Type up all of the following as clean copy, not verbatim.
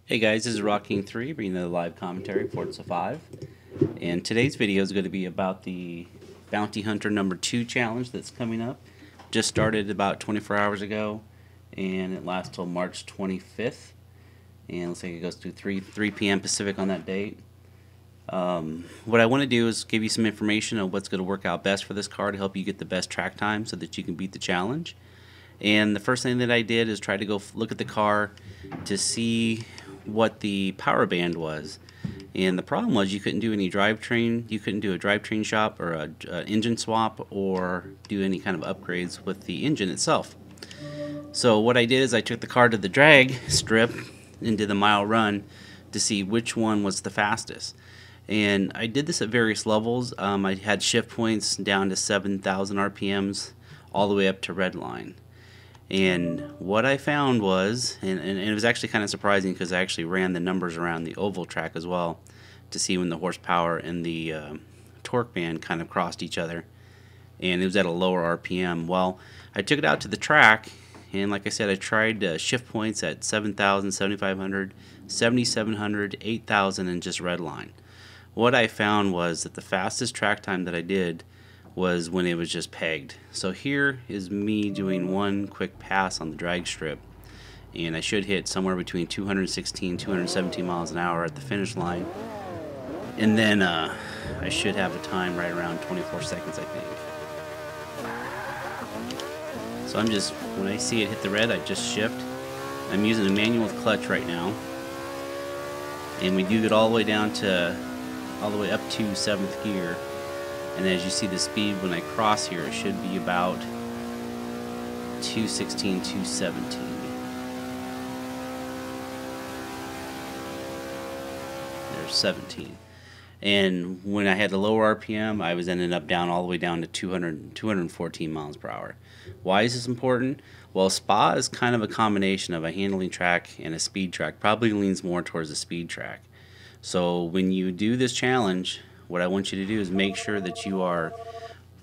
Hey guys, this is Rocking3 bringing you the live commentary for Forza 5. And today's video is going to be about the Bounty Hunter number 2 challenge that's coming up. Just started about 24 hours ago and it lasts till March 25th. And it looks like it goes to 3 p.m. Pacific on that date. What I want to do is give you some information on what's going to work out best for this car to help you get the best track time so that you can beat the challenge. And the first thing that I did is try to go look at the car to see what the power band was. And the problem was you couldn't do any drivetrain, you couldn't do a drivetrain shop or a engine swap or do any kind of upgrades with the engine itself. So what I did is I took the car to the drag strip and did the mile run to see which one was the fastest. And I did this at various levels. I had shift points down to 7,000 RPMs all the way up to red line. And what I found was, and it was actually kind of surprising because I actually ran the numbers around the oval track as well to see when the horsepower and the torque band kind of crossed each other, and it was at a lower RPM. Well, I took it out to the track, and like I said, I tried shift points at 7,000, 7,500, 7,700, 8,000, and just red line. What I found was that the fastest track time that I did was when it was just pegged. So here is me doing one quick pass on the drag strip, and I should hit somewhere between 216 217 miles an hour at the finish line, and then I should have a time right around 24 seconds, I think. So I'm just, when I see it hit the red, I just shift. I'm using a manual with clutch right now, and we do get all the way down to all the way up to 7th gear. And as you see the speed when I cross here, it should be about 216, 217. There's 17. And when I had the lower RPM, I was ending up down all the way down to 214 miles per hour. Why is this important? Well, Spa is kind of a combination of a handling track and a speed track. Probably leans more towards the speed track. So when you do this challenge, what I want you to do is make sure that you are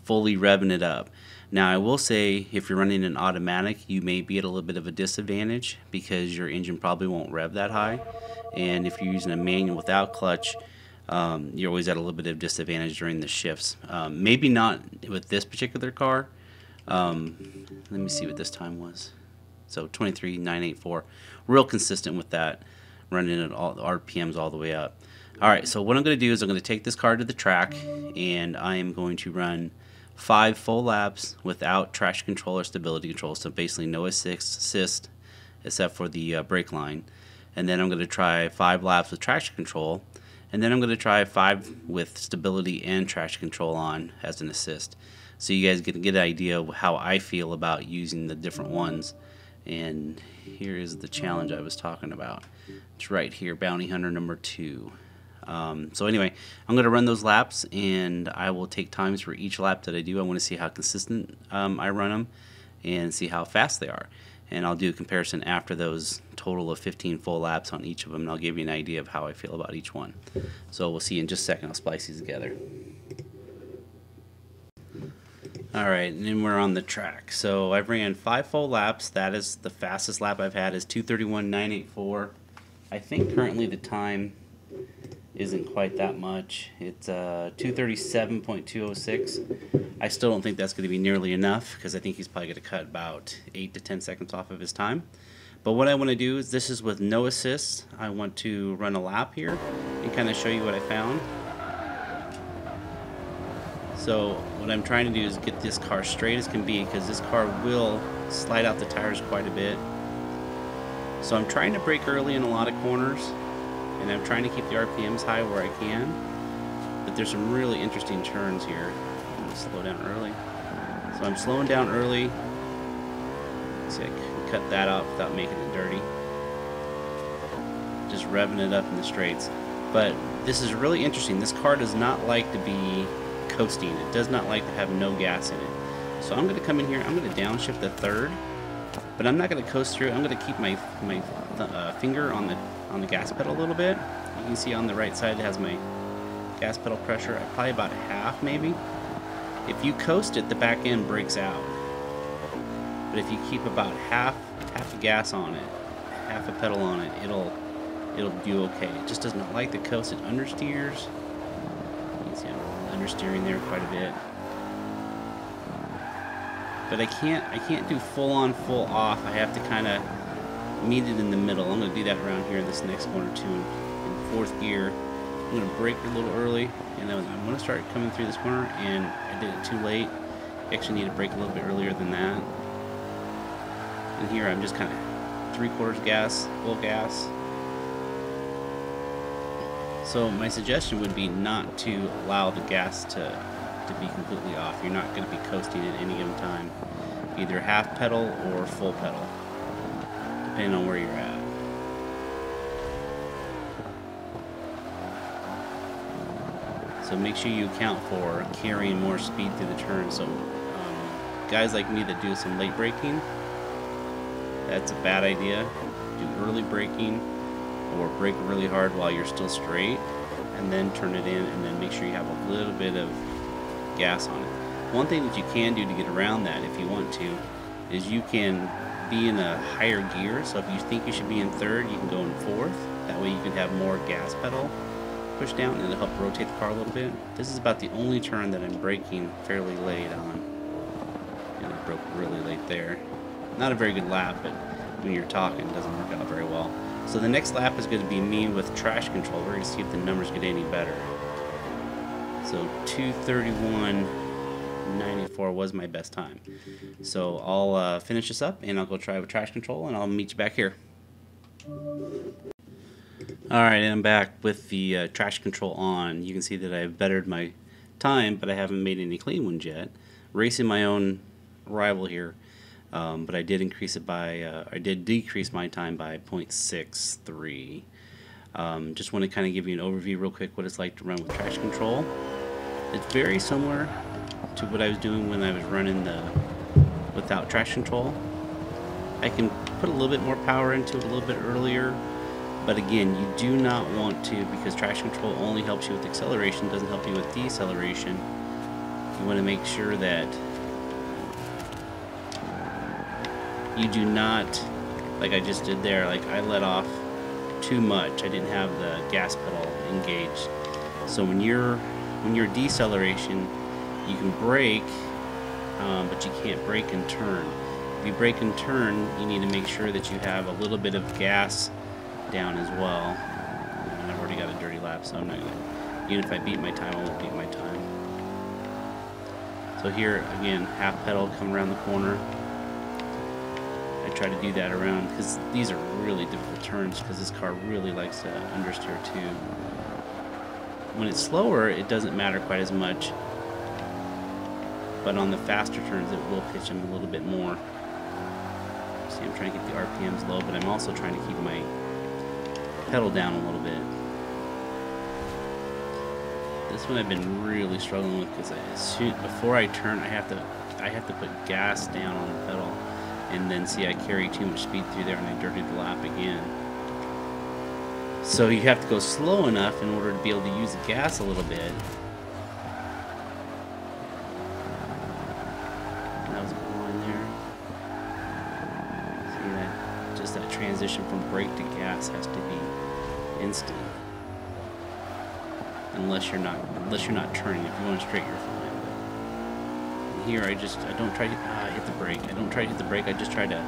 fully revving it up. Now, I will say, if you're running an automatic, you may be at a little bit of a disadvantage because your engine probably won't rev that high. And if you're using a manual without clutch, you're always at a little bit of disadvantage during the shifts. Maybe not with this particular car. Let me see what this time was. So 23,984. Real consistent with that, running at all the RPMs all the way up. Alright, so what I'm going to do is I'm going to take this car to the track, and I am going to run 5 full laps without traction control or stability control, so basically no assist except for the brake line. And then I'm going to try 5 laps with traction control, and then I'm going to try 5 with stability and traction control on as an assist. So you guys get an idea of how I feel about using the different ones. And here is the challenge I was talking about. It's right here, Bounty Hunter number 2. So anyway, I'm going to run those laps, and I will take times for each lap that I do. I want to see how consistent I run them and see how fast they are. And I'll do a comparison after those total of 15 full laps on each of them, and I'll give you an idea of how I feel about each one. So we'll see in just a second. I'll splice these together. Alright, and then we're on the track. So I've ran 5 full laps. That is the fastest lap I've had is 2:31.984. I think currently the time isn't quite that much. It's 2:37.206. I still don't think that's going to be nearly enough because I think he's probably going to cut about 8 to 10 seconds off of his time. But what I want to do is, this is with no assists. I want to run a lap here and kind of show you what I found. So what I'm trying to do is get this car straight as can be, because this car will slide out the tires quite a bit. So I'm trying to brake early in a lot of corners, and I'm trying to keep the RPMs high where I can, but there's some really interesting turns here. I'm going to slow down early. So I'm slowing down early. See, I can cut that out without making it dirty. Just revving it up in the straights. But this is really interesting. This car does not like to be coasting. It does not like to have no gas in it. So I'm going to come in here, I'm going to downshift the third, but I'm not going to coast through it. I'm going to keep my finger on the gas pedal a little bit. You can see on the right side it has my gas pedal pressure at probably about half maybe. If you coast it, the back end breaks out. But if you keep about half a gas on it, half a pedal on it, it'll do okay. It just does not like the coast. It understeers. You can see I'm understeering there quite a bit. But I can't do full on, full off. I have to kind of meet it in the middle. I'm going to do that around here in this next corner too. In fourth gear, I'm going to brake a little early, and then I'm going to start coming through this corner, and I did it too late. Actually need to brake a little bit earlier than that. And here I'm just kind of 3/4 gas, full gas. So my suggestion would be not to allow the gas to be completely off. You're not going to be coasting at any given time. Either half pedal or full pedal, depending on where you're at. So make sure you account for carrying more speed through the turn. So guys like me that do some late braking, that's a bad idea. Do early braking or brake really hard while you're still straight, and then turn it in, and then make sure you have a little bit of gas on it. One thing that you can do to get around that, if you want to, is you can be in a higher gear. So if you think you should be in third, you can go in fourth. That way you can have more gas pedal push down, and it'll help rotate the car a little bit. This is about the only turn that I'm braking fairly late on. And I broke really late there. Not a very good lap, but when you're talking, it doesn't work out very well. So the next lap is going to be me with traction control. We're going to see if the numbers get any better. So 2:31.94 was my best time. So I'll finish this up, and I'll go try with traction control, and I'll meet you back here. Alright, and I'm back with the traction control on. You can see that I've bettered my time, but I haven't made any clean ones yet. Racing my own rival here, but I did increase it by, I did decrease my time by 0.63. Just want to kind of give you an overview real quick what it's like to run with traction control. It's very similar to what I was doing when I was running without traction control. I can put a little bit more power into it a little bit earlier, but again, you do not want to, because traction control only helps you with acceleration, doesn't help you with deceleration. You want to make sure that you do not, like I just did there, like I let off too much. I didn't have the gas pedal engaged. So when you're deceleration, you can brake, but you can't brake and turn. If you brake and turn, you need to make sure that you have a little bit of gas down as well. And I've already got a dirty lap, so I'm not gonna, even if I beat my time, I won't beat my time. So here again, half pedal, come around the corner. I try to do that around, because these are really difficult turns, because this car really likes to understeer too. When it's slower, it doesn't matter quite as much, but on the faster turns, it will pitch them a little bit more. See, I'm trying to keep the RPMs low, but I'm also trying to keep my pedal down a little bit. This one I've been really struggling with, because before I turn, I have to put gas down on the pedal, and then see I carry too much speed through there, and I dirtied the lap again. So you have to go slow enough in order to be able to use the gas a little bit. That was a good line there. See that? Just that transition from brake to gas has to be instant. Unless you're not turning. If you're going straight, you're fine. But here I don't try to hit the brake. I don't try to hit the brake. I just try to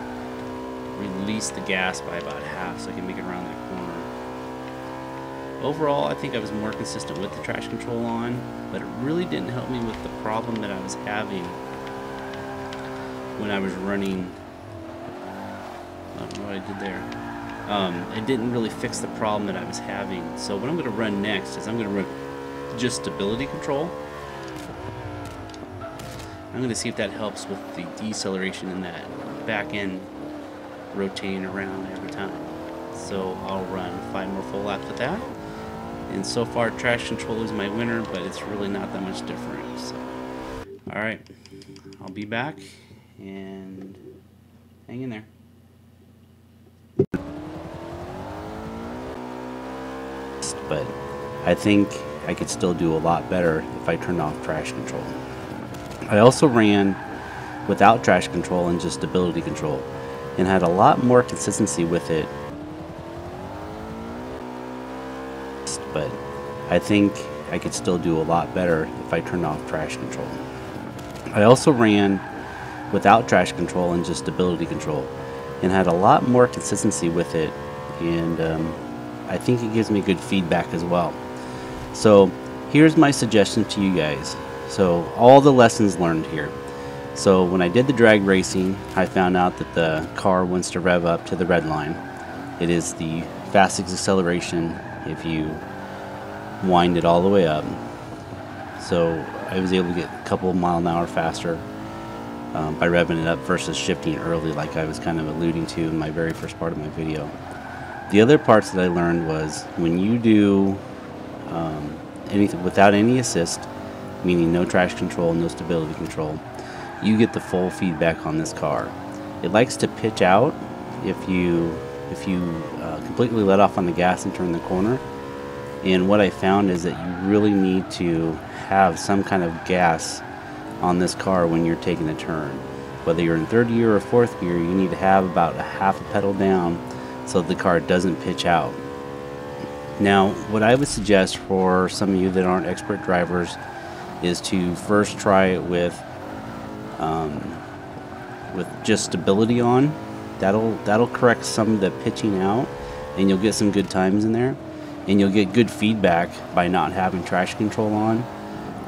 release the gas by about half so I can make it around that corner. Overall, I think I was more consistent with the traction control on, but it really didn't help me with the problem that I was having when I was running. I don't know what I did there. It didn't really fix the problem that I was having. So what I'm going to run next is I'm going to run just stability control. I'm going to see if that helps with the deceleration in that back end rotating around every time. So I'll run 5 more full laps with that. And so far, traction control is my winner, but it's really not that much different. So, all right, I'll be back, and hang in there. But I think I could still do a lot better if I turned off traction control. I also ran without traction control and just stability control, and had a lot more consistency with it but I think I could still do a lot better if I turned off traction control. I also ran without traction control and just stability control, and had a lot more consistency with it, and I think it gives me good feedback as well. So here's my suggestion to you guys. So all the lessons learned here. So when I did the drag racing, I found out that the car wants to rev up to the red line. It is the fastest acceleration if you wind it all the way up. So I was able to get a couple mile-an-hour faster by revving it up versus shifting early, like I was kind of alluding to in my very first part of my video. The other parts that I learned was when you do anything without any assist, meaning no traction control, no stability control, you get the full feedback on this car. It likes to pitch out if you completely let off on the gas and turn the corner. And what I found is that you really need to have some kind of gas on this car when you're taking a turn. Whether you're in third gear or fourth gear, you need to have about a half a pedal down so the car doesn't pitch out. Now, what I would suggest for some of you that aren't expert drivers is to first try it with just stability on. That'll correct some of the pitching out, and you'll get some good times in there, and you'll get good feedback by not having traction control on.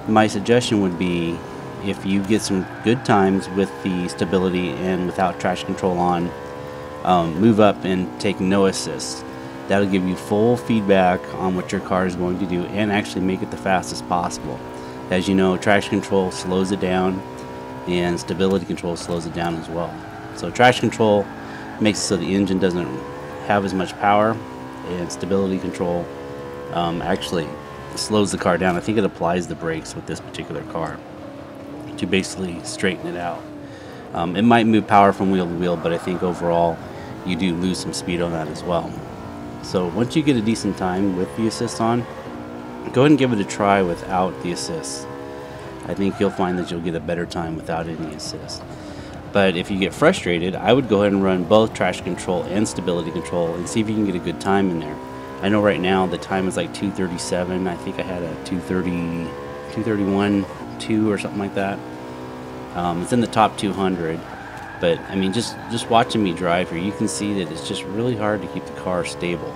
My suggestion would be, if you get some good times with the stability and without traction control on, move up and take no assist. That'll give you full feedback on what your car is going to do and actually make it the fastest possible. As you know, traction control slows it down, and stability control slows it down as well. So traction control makes it so the engine doesn't have as much power, and stability control actually slows the car down. I think it applies the brakes with this particular car to basically straighten it out. It might move power from wheel to wheel, but I think overall you do lose some speed on that as well. So once you get a decent time with the assist on, go ahead and give it a try without the assist. I think you'll find that you'll get a better time without any assist. But if you get frustrated, I would go ahead and run both traction control and stability control and see if you can get a good time in there. I know right now the time is like 2:37. I think I had a 2:31.2 or something like that. It's in the top 200. But I mean, just watching me drive here, you can see that it's just really hard to keep the car stable.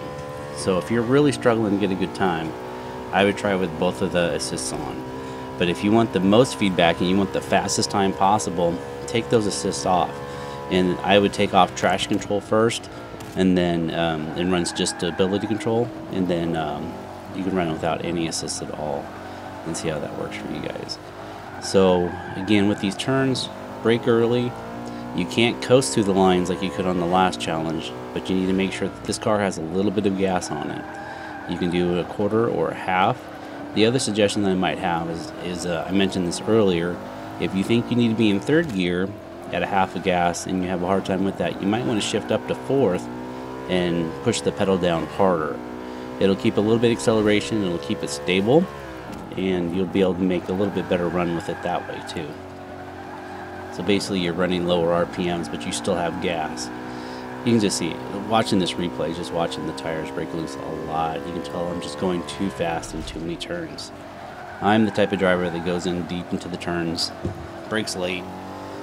So if you're really struggling to get a good time, I would try with both of the assists on. But if you want the most feedback and you want the fastest time possible, take those assists off. And I would take off traction control first, and then it runs just stability control, and then you can run without any assists at all and see how that works for you guys. So again, with these turns, brake early. You can't coast through the lines like you could on the last challenge, but you need to make sure that this car has a little bit of gas on it. You can do a quarter or a half. The other suggestion that I might have is I mentioned this earlier, if you think you need to be in third gear at a half of gas and you have a hard time with that, you might want to shift up to fourth and push the pedal down harder. It'll keep a little bit of acceleration, it'll keep it stable, and you'll be able to make a little bit better run with it that way too. So basically you're running lower RPMs, but you still have gas. You can just see, watching this replay, just watching the tires break loose a lot. You can tell I'm just going too fast in too many turns. I'm the type of driver that goes in deep into the turns, brakes late,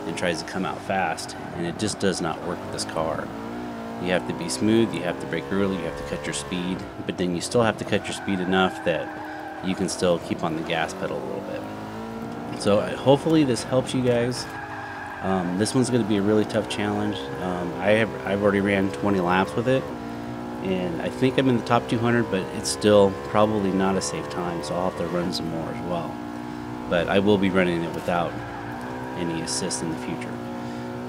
and tries to come out fast, and it just does not work with this car. You have to be smooth, you have to brake early, you have to cut your speed, but then you still have to cut your speed enough that you can still keep on the gas pedal a little bit. So hopefully this helps you guys. This one's going to be a really tough challenge. I've already ran 20 laps with it, and I think I'm in the top 200, but it's still probably not a safe time, so I'll have to run some more as well. But I will be running it without any assist in the future.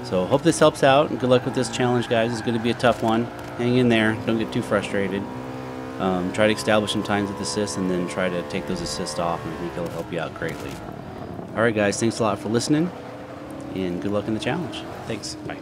So hope this helps out, and good luck with this challenge, guys. It's going to be a tough one. Hang in there. Don't get too frustrated. Try to establish some times with assists, and then try to take those assists off, and I think it'll help you out greatly. Alright guys, thanks a lot for listening, and good luck in the challenge. Thanks. Bye.